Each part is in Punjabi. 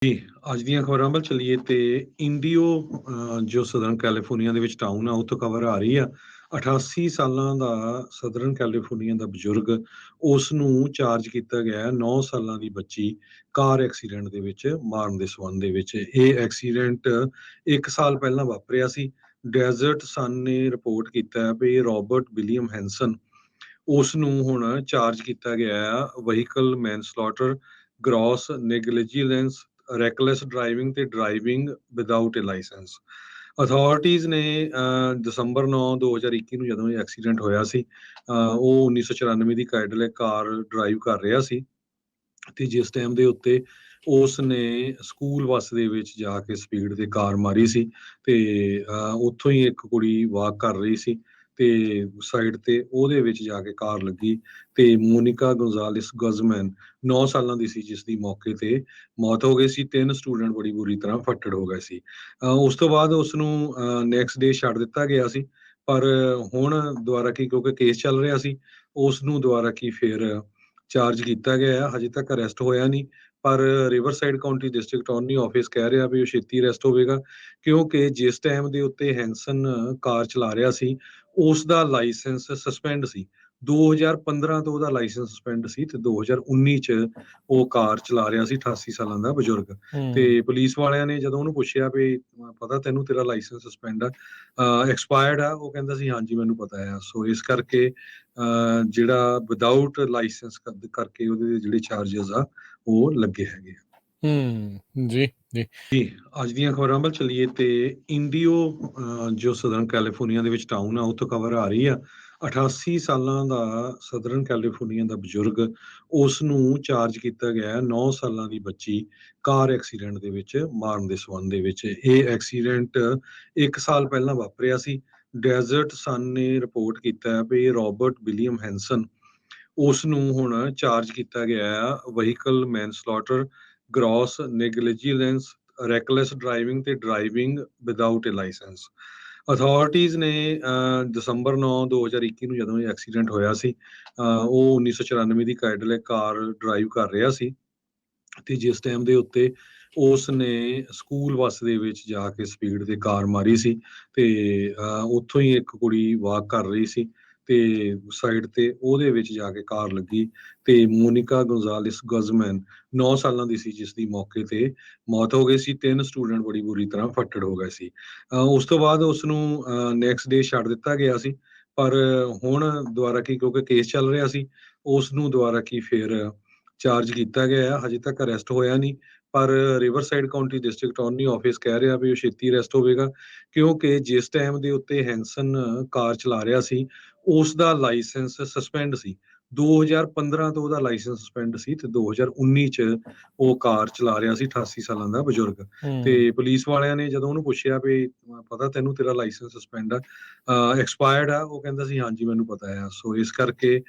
ਜੀ, ਅੱਜ ਦੀਆਂ ਖਬਰਾਂ ਵੱਲ ਚੱਲੀਏ ਤੇ ਇੰਡੀਓ ਜੋ ਸਦਰਨ ਕੈਲੀਫੋਰਨੀਆ ਦੇ ਵਿੱਚ ਟਾਊਨ ਆ, ਉੱਥੋਂ ਖਬਰ ਆ ਰਹੀ ਆ। 88 ਸਾਲਾਂ ਦਾ ਸਦਰਨ ਕੈਲੀਫੋਰਨੀਆ ਦਾ ਬਜ਼ੁਰਗ, ਉਸ ਨੂੰ ਚਾਰਜ ਕੀਤਾ ਗਿਆ ਹੈ 9 ਸਾਲਾਂ ਦੀ ਬੱਚੀ ਕਾਰ ਐਕਸੀਡੈਂਟ ਦੇ ਵਿੱਚ ਮਾਰਨ ਦੇ ਸੰਬੰਧ ਦੇ ਵਿੱਚ। ਇਹ ਐਕਸੀਡੈਂਟ 1 ਸਾਲ ਪਹਿਲਾਂ ਵਾਪਰਿਆ ਸੀ। ਡੈਜ਼ਰਟ ਸਨ ਨੇ ਰਿਪੋਰਟ ਕੀਤਾ ਹੈ ਵੀ ਰੋਬਰਟ ਵਿਲੀਅਮ ਹੈਂਸਨ, ਉਸ ਨੂੰ ਹੁਣ ਚਾਰਜ ਕੀਤਾ ਗਿਆ ਆ ਵਹੀਕਲ ਮੈਨਸਲੌਟਰ, ਗ੍ਰੌਸ ਨੇਗਲੀਜੀਲੈਂਸ, ਰੈਕਲੈਸ ਡਰਾਈਵਿੰਗ ਤੇ ਡਰਾਈਵਿੰਗ ਵਿਦਆਊਟ ਏ ਲਾਇਸੈਂਸ। ਅਥਾਰਟੀਜ਼ ਨੇ ਦਸੰਬਰ 9 2021 ਨੂੰ, ਜਦੋਂ ਇਹ ਐਕਸੀਡੈਂਟ ਹੋਇਆ ਸੀ, ਉਹ 1994 ਦੀ ਕੈਡਿਲੈਕ ਕਾਰ ਡਰਾਈਵ ਕਰ ਰਿਹਾ ਸੀ ਤੇ ਜਿਸ ਟਾਈਮ ਦੇ ਉੱਤੇ ਉਸ ਨੇ ਸਕੂਲ ਬੱਸ ਦੇ ਵਿੱਚ ਜਾ ਕੇ ਸਪੀਡ ਤੇ ਕਾਰ ਮਾਰੀ ਸੀ ਤੇ ਉੱਥੋਂ ਹੀ ਇੱਕ ਕੁੜੀ ਵਾਕ ਕਰ ਰਹੀ ਸੀ ਤੇ ਸਾਈਡ ਤੇ ਉਹਦੇ ਵਿੱਚ ਜਾ ਕੇ ਕਾਰ ਲੱਗੀ ਤੇ ਮੋਨਿਕਾ ਗੋਂਜ਼ਾਲਿਸ ਗਜ਼ਮੈਨ 9 ਸਾਲਾਂ ਦੀ ਸੀ, ਜਿਸ ਦੀ ਮੌਕੇ ਤੇ ਮੌਤ ਹੋ ਗਈ ਸੀ। 3 ਸਟੂਡੈਂਟ ਬੜੀ ਬੁਰੀ ਤਰ੍ਹਾਂ ਫੱਟੜ ਹੋ ਗਏ ਸੀ। ਉਸ ਤੋਂ ਬਾਅਦ ਉਸ ਨੂੰ ਨੈਕਸਟ ਡੇ ਛੱਡ ਦਿੱਤਾ ਗਿਆ ਸੀ, ਪਰ ਹੁਣ ਦੁਬਾਰਾ ਕੀ, ਕਿਉਂਕਿ ਕੇਸ ਚੱਲ ਰਿਹਾ ਸੀ, ਉਸ ਨੂੰ ਦੁਬਾਰਾ ਕੀ ਫਿਰ ਚਾਰਜ ਕੀਤਾ ਗਿਆ ਹੈ। ਹਜੇ ਤੱਕ ਅਰੈਸਟ ਹੋਇਆ ਨਹੀਂ, ਪਰ Riverside County district attorney office ਕਹਿ ਰਿਹਾ ਵੀ ਉਹ ਛੇਤੀ ਅਰੈਸਟ ਹੋਵੇਗਾ, ਕਿਉਂਕਿ ਜਿਸ ਟਾਈਮ ਦੇ ਉੱਤੇ ਹੈਂਸਨ ਕਾਰ ਚਲਾ ਰਿਹਾ ਸੀ, ਉਸ ਦਾ ਲਾਇਸੈਂਸ ਸਸਪੈਂਡ ਸੀ। 2015 ਤੋਂ ਉਹਦਾ ਲਾਇਸੈਂਸ ਸਸਪੈਂਡ ਸੀ ਤੇ 2019 ਚ ਉਹ ਕਾਰ ਚਲਾ ਰਿਹਾ ਸੀ, 88 ਸਾਲਾਂ ਦਾ ਬਜ਼ੁਰਗ। ਤੇ ਹੂੰ, ਪੁਲਿਸ ਵਾਲਿਆਂ ਨੇ ਜਦੋਂ ਉਹਨੂੰ ਪੁੱਛਿਆ ਵੀ ਪਤਾ ਤੈਨੂੰ ਤੇਰਾ ਲਾਇਸੈਂਸ ਸਸਪੈਂਡ ਆ, ਐਕਸਪਾਇਰਡ ਆ, ਉਹ ਕਹਿੰਦਾ ਸੀ ਹਾਂਜੀ ਮੈਨੂੰ ਪਤਾ ਆ। ਸੋ ਇਸ ਕਰਕੇ ਜਿਹੜਾ ਵਿਦਆਊਟ ਲਾਇਸੈਂਸ ਕਰਕੇ ਉਹਦੇ ਜਿਹੜੇ ਚਾਰजेस ਆ ਉਹ ਲੱਗੇ ਹੈਗੇ ਆ। ਜੀ, ਜੀ। ਜੀ, ਅੱਜ ਦੀਆਂ ਖਬਰਾਂ ਵੱਲ ਚੱਲੀਏ ਤੇ ਇੰਡੀਓ ਜੋ ਸਦਰਨ ਕੈਲੀਫੋਰਨੀਆ ਦੇ ਵਿੱਚ ਟਾਊਨ ਆ, ਉੱਥੋਂ ਖਬਰ ਆ ਰਹੀ ਆ। 88 ਸਾਲਾਂ ਦਾ ਸਦਰਨ ਕੈਲੀਫੋਰਨੀਆ ਦਾ ਬਜ਼ੁਰਗ, ਉਸ ਨੂੰ ਚਾਰਜ ਕੀਤਾ ਗਿਆ ਹੈ 9 ਸਾਲਾਂ ਦੀ ਬੱਚੀ ਕਾਰ ਐਕਸੀਡੈਂਟ ਦੇ ਵਿੱਚ ਮਾਰਨ ਦੇ ਸੰਬੰਧ ਦੇ ਵਿੱਚ। ਇਹ ਐਕਸੀਡੈਂਟ 1 ਸਾਲ ਪਹਿਲਾਂ ਵਾਪਰਿਆ ਸੀ। ਡੈਜ਼ਰਟ ਸਨ ਨੇ ਰਿਪੋਰਟ ਕੀਤਾ ਹੈ ਵੀ ਰੋਬਰਟ ਵਿਲੀਅਮ ਹੈਂਸਨ, ਉਸ ਨੂੰ ਹੁਣ ਚਾਰਜ ਕੀਤਾ ਗਿਆ ਆ ਵਹੀਕਲ ਮੈਨਸਲੌਟਰ, ਗ੍ਰੌਸ ਨੇਗਲੀਜੀਲੈਂਸ, ਰੈਕਲੈਸ ਡਰਾਈਵਿੰਗ ਤੇ ਡਰਾਈਵਿੰਗ ਵਿਦਆਊਟ ਏ ਲਾਇਸੈਂਸ। ਅਥਾਰਟੀਜ਼ ਨੇ ਦਸੰਬਰ 9 2021 ਨੂੰ, ਜਦੋਂ ਇਹ ਐਕਸੀਡੈਂਟ ਹੋਇਆ ਸੀ, ਉਹ 1994 ਦੀ ਕੈਡਿਲੈਕ ਕਾਰ ਡਰਾਈਵ ਕਰ ਰਿਹਾ ਸੀ ਤੇ ਜਿਸ ਟਾਈਮ ਦੇ ਉੱਤੇ ਉਸ ਨੇ ਸਕੂਲ ਬੱਸ ਦੇ ਵਿੱਚ ਜਾ ਕੇ ਸਪੀਡ ਤੇ ਕਾਰ ਮਾਰੀ ਸੀ ਤੇ ਉੱਥੋਂ ਹੀ ਇੱਕ ਕੁੜੀ ਵਾਕ ਕਰ ਰਹੀ ਸੀ ਤੇ ਸਾਈਡ ਤੇ ਉਹਦੇ ਵਿੱਚ ਜਾ ਕੇ ਕਾਰ ਲੱਗੀ ਤੇ ਮੋਨਿਕਾ ਗੋਂਜ਼ਾਲਿਸ ਗਜ਼ਮੈਨ 9 ਸਾਲਾਂ ਦੀ ਸੀ, ਜਿਸ ਦੀ ਮੌਕੇ ਤੇ ਮੌਤ ਹੋ ਗਈ ਸੀ। 3 ਸਟੂਡੈਂਟ ਬੜੀ ਬੁਰੀ ਤਰ੍ਹਾਂ ਫੱਟੜ ਹੋ ਗਏ ਸੀ। ਉਸ ਤੋਂ ਬਾਅਦ ਉਸ ਨੂੰ ਨੈਕਸਟ ਡੇ ਛੱਡ ਦਿੱਤਾ ਗਿਆ ਸੀ, ਪਰ ਹੁਣ ਦੁਬਾਰਾ ਕੀ, ਕਿਉਂਕਿ ਕੇਸ ਚੱਲ ਰਿਹਾ ਸੀ, ਉਸ ਨੂੰ ਦੁਬਾਰਾ ਕੀ ਫਿਰ ਚਾਰਜ ਕੀਤਾ ਗਿਆ ਹੈ। ਹਜੇ ਤੱਕ ਅਰੈਸਟ ਹੋਇਆ ਨਹੀਂ, ਪਰ Riverside County district attorney office ਕਹਿ ਰਿਹਾ ਵੀ ਉਹ ਛੇਤੀ ਅਰੈਸਟ ਹੋਵੇਗਾ, ਕਿਉਂਕਿ ਜਿਸ ਟਾਈਮ ਦੇ ਉੱਤੇ ਹੈਂਸਨ ਕਾਰ ਚਲਾ ਰਿਹਾ ਸੀ, ਉਸ ਦਾ ਲਾਇਸੈਂਸ ਸਸਪੈਂਡ ਸੀ। 2015 ਤੋਂ ਉਹਦਾ ਲਾਇਸੈਂਸ ਸਸਪੈਂਡ ਸੀ ਤੇ 2019 ਚ ਉਹ ਕਾਰ ਚਲਾ ਰਿਹਾ ਸੀ, 88 ਸਾਲਾਂ ਦਾ ਬਜ਼ੁਰਗ। ਤੇ ਹੂੰ, ਪੁਲਿਸ ਵਾਲਿਆਂ ਨੇ ਜਦੋਂ ਉਹਨੂੰ ਪੁੱਛਿਆ ਵੀ ਪਤਾ ਤੈਨੂੰ ਤੇਰਾ ਲਾਇਸੈਂਸ ਸਸਪੈਂਡ ਆ, ਐਕਸਪਾਇਰਡ ਆ, ਉਹ ਕਹਿੰਦਾ ਸੀ ਹਾਂਜੀ ਮੈਨੂੰ ਪਤਾ ਆ। ਸੋ ਇਸ ਕਰਕੇ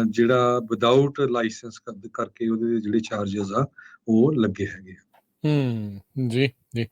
ਜਿਹੜਾ ਵਿਦਆਊਟ ਲਾਇਸੈਂਸ ਕਰਕੇ ਉਹਦੇ ਜਿਹੜੇ ਚਾਰजेस ਆ ਉਹ ਲੱਗੇ ਹੈਗੇ ਆ। ਜੀ, ਜੀ।